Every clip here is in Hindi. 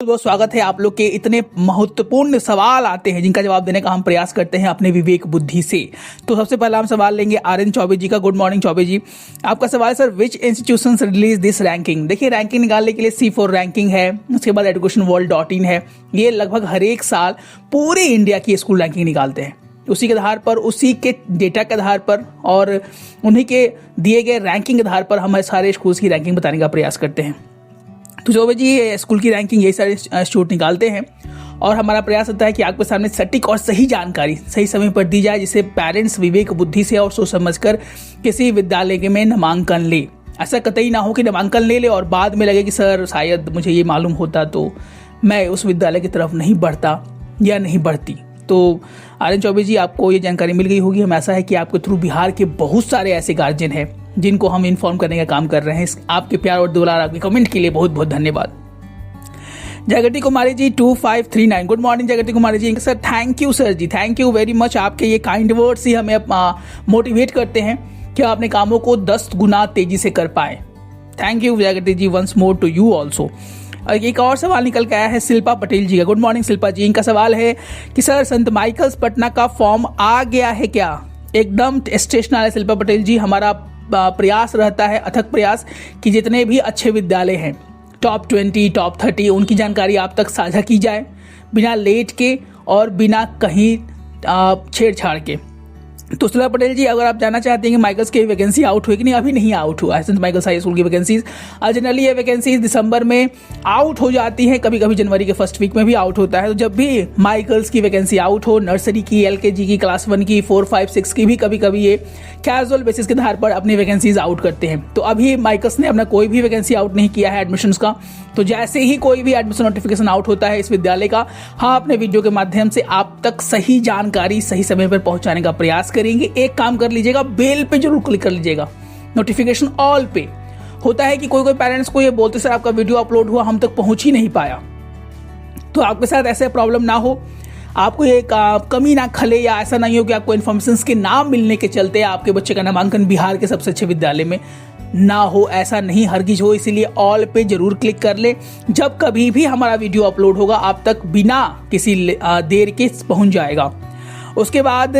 बहुत स्वागत है। आप लोग के इतने महत्वपूर्ण सवाल आते हैं जिनका जवाब देने का हम प्रयास करते हैं अपने विवेक बुद्धि से। तो सबसे पहला हम सवाल लेंगे आर.एन. चौबे जी का। गुड मॉर्निंग चौबे जी। आपका सवाल है sir, which institutions release this ranking. देखिए, रैंकिंग निकालने के लिए C4 रैंकिंग है, उसके बाद educationworld.in है। ये लगभग हर एक साल पूरे इंडिया की स्कूल रैंकिंग निकालते हैं। उसी के आधार पर, उसी के डेटा के आधार पर और उन्हीं के दिए गए रैंकिंग के आधार पर हम सारे स्कूल्स की रैंकिंग बताने का प्रयास करते हैं। तो चौबे जी, स्कूल की रैंकिंग यही सारे इंस्टीट्यूट निकालते हैं और हमारा प्रयास होता है कि आपके सामने सटीक और सही जानकारी सही समय पर दी जाए, जिससे पेरेंट्स विवेक बुद्धि से और सोच समझकर किसी विद्यालय में नामांकन ले। ऐसा कतई ना हो कि नामांकन ले और बाद में लगे कि सर शायद मुझे ये मालूम होता तो मैं उस विद्यालय की तरफ नहीं बढ़ता या नहीं बढ़ती। तो आर.एन. चौबे जी, आपको ये जानकारी मिल गई होगी। हम ऐसा है कि आपके थ्रू बिहार के बहुत सारे ऐसे गार्जियन हैं जिनको हम इन्फॉर्म करने का काम कर रहे हैं। आपके प्यार और दुलार, आपके कमेंट के लिए बहुत बहुत धन्यवाद। जगती कुमारी जी 2539, good morning Jagati Kumari ji. Sir thank you sir ji, thank you very much. आपके ये काइंड वर्ड्स ही हमें मोटिवेट करते हैं कि आप अपने कामों को 10 गुना तेजी से कर पाए। Thank you Jagati ji, once more to you also. एक और सवाल निकल के आया है शिल्पा पटेल जी का। गुड मॉर्निंग शिल्पा जी। इनका सवाल है कि सर, संत माइकल्स पटना का फॉर्म आ गया है क्या। एकदम स्टेशनरी शिल्पा पटेल जी, हमारा प्रयास रहता है, अथक प्रयास, कि जितने भी अच्छे विद्यालय हैं टॉप 20 टॉप 30 उनकी जानकारी आप तक साझा की जाए, बिना लेट के और बिना कहीं छेड़छाड़ के। तो शिल्पा पटेल जी, अगर आप जानना चाहते हैं कि माइकल्स की वैकेंसी आउट हुई कि नहीं, अभी नहीं आउट हुआ है। सेंट माइकल्स हाई स्कूल की वैकेंसीज जनरली ये वैकेंसीज दिसंबर में आउट हो जाती हैं, कभी कभी जनवरी के फर्स्ट वीक में भी आउट होता है। तो जब भी माइकल्स की वैकेंसी आउट हो, नर्सरी की, LKG की, क्लास 1 की, 4, 5, 6 की भी कभी कभी ये कैजुअल बेसिस के आधार पर अपनी वैकेंसीज आउट करते हैं। तो अभी माइकल्स ने अपना कोई भी वैकेंसी आउट नहीं किया है एडमिशन्स का। तो जैसे ही कोई भी एडमिशन नोटिफिकेशन आउट होता है इस विद्यालय का, हाँ, अपने वीडियो के माध्यम से आप तक सही जानकारी सही समय पर पहुंचाने का प्रयास करेंगे। एक काम कर लीजिएगा, बेल पे जरूर क्लिक कर लीजिएगा, नोटिफिकेशन ऑल पे। होता है कि कोई पेरेंट्स को ये बोलते सर आपका वीडियो अपलोड हुआ, हम तक पहुंच ही नहीं पाया। तो आपके साथ ऐसे प्रॉब्लम ना हो, आपको ये कमी ना खले, या ऐसा नहीं हो कि आपको इन्फॉर्मेशन के नाम मिलने के चलते आपके बच्चे का नामांकन बिहार के सबसे अच्छे विद्यालय में ना हो, ऐसा नहीं हरगिज हो। इसीलिए ऑल पे जरूर क्लिक कर ले। जब कभी भी हमारा वीडियो अपलोड होगा आप तक बिना किसी देर के पहुंच जाएगा। उसके बाद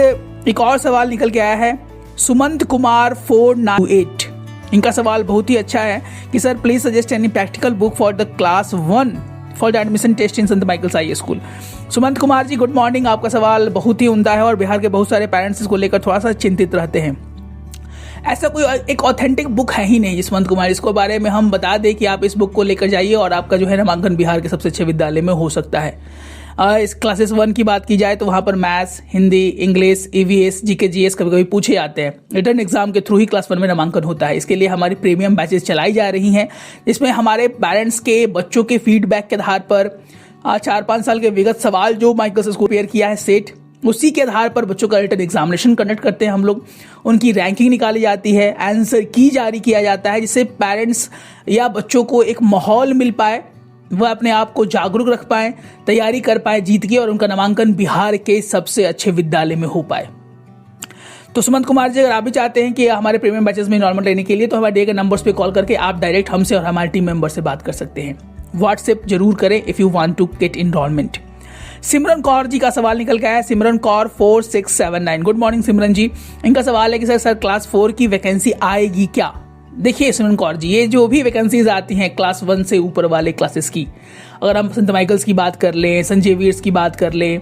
एक और सवाल निकल के आया है सुमंत कुमार 498। इनका सवाल बहुत ही अच्छा है कि sir please suggest any practical book for the class 1 for the admission test in Saint Michael's high school. Sumant Kumar ji, good morning. आपका सवाल बहुत ही उम्दा है और बिहार के बहुत सारे पेरेंट्स इसको लेकर थोड़ा सा चिंतित रहते हैं। ऐसा कोई एक ऑथेंटिक बुक है ही नहीं सुमंत कुमार, इसको बारे में हम बता दें कि आप इस बुक को लेकर जाइए और आपका जो है नामांकन बिहार के सबसे अच्छे विद्यालय में हो सकता है। इस क्लासेस 1 की बात की जाए तो वहाँ पर maths, Hindi, English, EVS, GK GS कभी कभी पूछे जाते हैं। रिटर्न एग्जाम के थ्रू ही क्लास 1 में नामांकन होता है। इसके लिए हमारी प्रीमियम बैचेस चलाई जा रही हैं, जिसमें हमारे पेरेंट्स के बच्चों के फीडबैक के आधार पर 4-5 साल के विगत सवाल जो माइकल्स स्कूल प्रिपेयर किया है सेट, उसी के आधार पर बच्चों का रिटर्न एग्जामिनेशन कंडक्ट करते हैं हम लोग। उनकी रैंकिंग निकाली जाती है, आंसर की जारी किया जाता है, जिससे पेरेंट्स या बच्चों को एक माहौल मिल पाए, वह अपने आप को जागरूक रख पाए, तैयारी कर पाए जीत के, और उनका नामांकन बिहार के सबसे अच्छे विद्यालय में हो पाए। तो सुमंत कुमार जी, अगर आप भी चाहते हैं कि हमारे प्रीमियम बैचेस में इनरोलमेंट लेने के लिए, तो हमारे दिए गए नंबर्स पे कॉल करके आप डायरेक्ट हमसे और हमारे टीम मेंबर से बात कर सकते हैं। व्हाट्सएप जरूर करें if you want to get enrolment. Simran Kaur ji का सवाल निकल गया है, सिमरन कौर 4679। Good morning Simran ji. इनका सवाल है कि सर क्लास 4 की वैकेंसी आएगी क्या। देखिए सिमरन कौर जी, ये जो भी वैकेंसीज आती हैं क्लास 1 से ऊपर वाले क्लासेस की, अगर हम संत माइकल्स की बात कर लें, संत जेवियर्स की बात कर लें,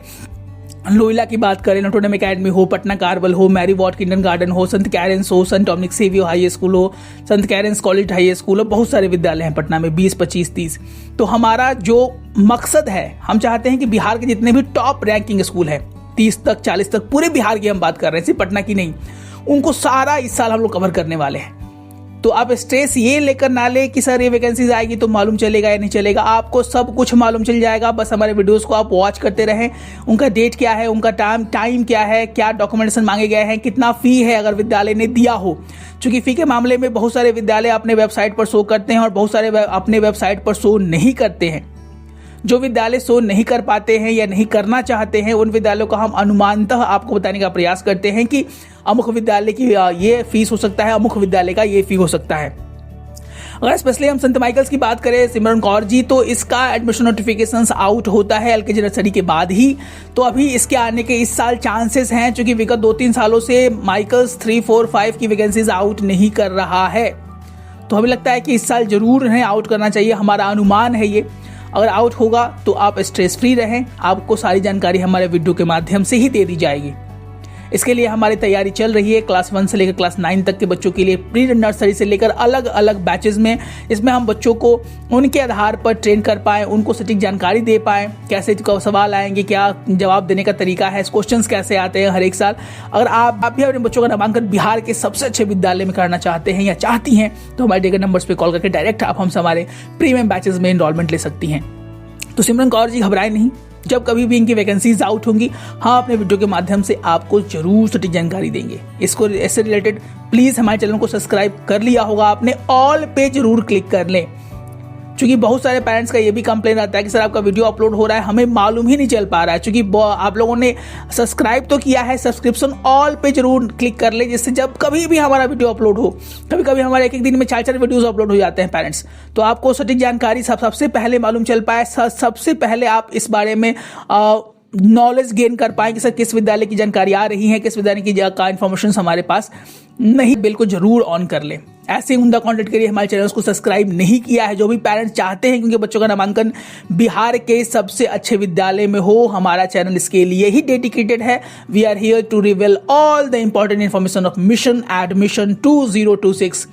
लोयला की बात करें, नोटर डेम एकेडमी हो, पटना कार्बल हो, मैरी वॉट किंडरगार्टन हो, संत कैरेंस हो, संत डोमिनिक सेवियर हाई स्कूल हो, संत कैरेंस कॉलेज हाई स्कूल हो, बहुत सारे विद्यालय हैं पटना में, 20, 25, 30। तो हमारा जो मकसद है, हम चाहते हैं कि बिहार के जितने भी टॉप रैंकिंग स्कूल हैं 30 तक 40 तक, पूरे बिहार की हम बात कर रहे हैं, सिर्फ पटना की नहीं, उनको सारा इस साल हम लोग कवर करने वाले हैं। तो आप स्ट्रेस ये लेकर ना ले कि सर ये वैकेंसीज आएगी तो मालूम चलेगा या नहीं चलेगा। आपको सब कुछ मालूम चल जाएगा, बस हमारे वीडियोस को आप वॉच करते रहें। उनका डेट क्या है, उनका टाइम क्या है, क्या डॉक्यूमेंटेशन मांगे गए हैं, कितना फी है अगर विद्यालय ने दिया हो। चूंकि फी के मामले में बहुत सारे विद्यालय अपने वेबसाइट पर शो करते हैं और बहुत सारे अपने वेबसाइट पर शो नहीं करते हैं। जो विद्यालय शो नहीं कर पाते हैं या नहीं करना चाहते हैं, उन विद्यालयों का हम अनुमानतः आपको बताने का प्रयास करते हैं कि अमुक विद्यालय की ये फीस हो सकता है, अमुक विद्यालय का ये फी हो सकता है। अगर स्पेशली हम सेंट माइकल्स की बात करें सिमरन कौर जी, तो इसका एडमिशन नोटिफिकेशंस आउट होता है एलकेजी नर्सरी के बाद ही। तो अभी इसके आने के इस साल चांसेस हैं, क्योंकि विगत 2-3 सालों से माइकल्स 3, 4, 5 की वैकेंसीज आउट नहीं कर रहा है। तो हमें लगता है कि इस साल जरूर इन्हें आउट करना चाहिए, हमारा अनुमान है ये। अगर आउट होगा तो आप स्ट्रेस फ्री रहें, आपको सारी जानकारी हमारे वीडियो के माध्यम से ही दे दी जाएगी। इसके लिए हमारी तैयारी चल रही है क्लास 1 से लेकर क्लास 9 तक के बच्चों के लिए, प्री नर्सरी से लेकर अलग अलग बैचेस में। इसमें हम बच्चों को उनके आधार पर ट्रेन कर पाएँ, उनको सटीक जानकारी दे पाएँ, कैसे सवाल आएंगे, क्या जवाब देने का तरीका है, क्वेश्चंस कैसे आते हैं हर एक साल। अगर आप भी अपने बच्चों का नामांकन बिहार के सबसे अच्छे विद्यालय में करना चाहते हैं या चाहती हैं, तो हमारे दिए गए नंबर्स पर कॉल करके डायरेक्ट आप हमसे हमारे प्रीमियम बैचेस में एनरोलमेंट ले सकती हैं। तो सिमरन कौर जी घबराएं नहीं, जब कभी भी इनकी वैकेंसीज आउट होंगी, हाँ अपने वीडियो के माध्यम से आपको जरूर सटीक जानकारी देंगे। इसको इससे रिलेटेड प्लीज हमारे चैनल को सब्सक्राइब कर लिया होगा आपने, ऑल पे जरूर क्लिक कर लें, क्योंकि बहुत सारे पेरेंट्स का ये भी कंप्लेन आता है कि सर आपका वीडियो अपलोड हो रहा है, हमें मालूम ही नहीं चल पा रहा है। क्योंकि आप लोगों ने सब्सक्राइब तो किया है, सब्सक्रिप्शन ऑल पे जरूर क्लिक कर ले, जिससे जब कभी भी हमारा वीडियो अपलोड हो, कभी कभी हमारे एक दिन में 4-4 वीडियोस अपलोड हो जाते हैं पेरेंट्स, तो आपको सटीक जानकारी सबसे पहले मालूम चल पाए, सबसे पहले आप इस बारे में नॉलेज गेन कर पाए कि सर किस विद्यालय की जानकारी आ रही है, किस विद्यालय की का इन्फॉर्मेशन हमारे पास नहीं। बिल्कुल जरूर ऑन कर ले। ऐसे उमदा कंटेंट के लिए हमारे चैनल को सब्सक्राइब नहीं किया है, जो भी पेरेंट्स चाहते हैं क्योंकि बच्चों का नामांकन बिहार के सबसे अच्छे विद्यालय में हो, हमारा चैनल इसके लिए ही डेडिकेटेड है। We are here to reveal all the important information of mission admission 2026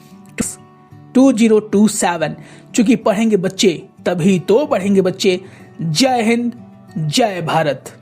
2027। चूंकि पढ़ेंगे बच्चे तभी तो बढ़ेंगे बच्चे। जय हिंद, जय भारत।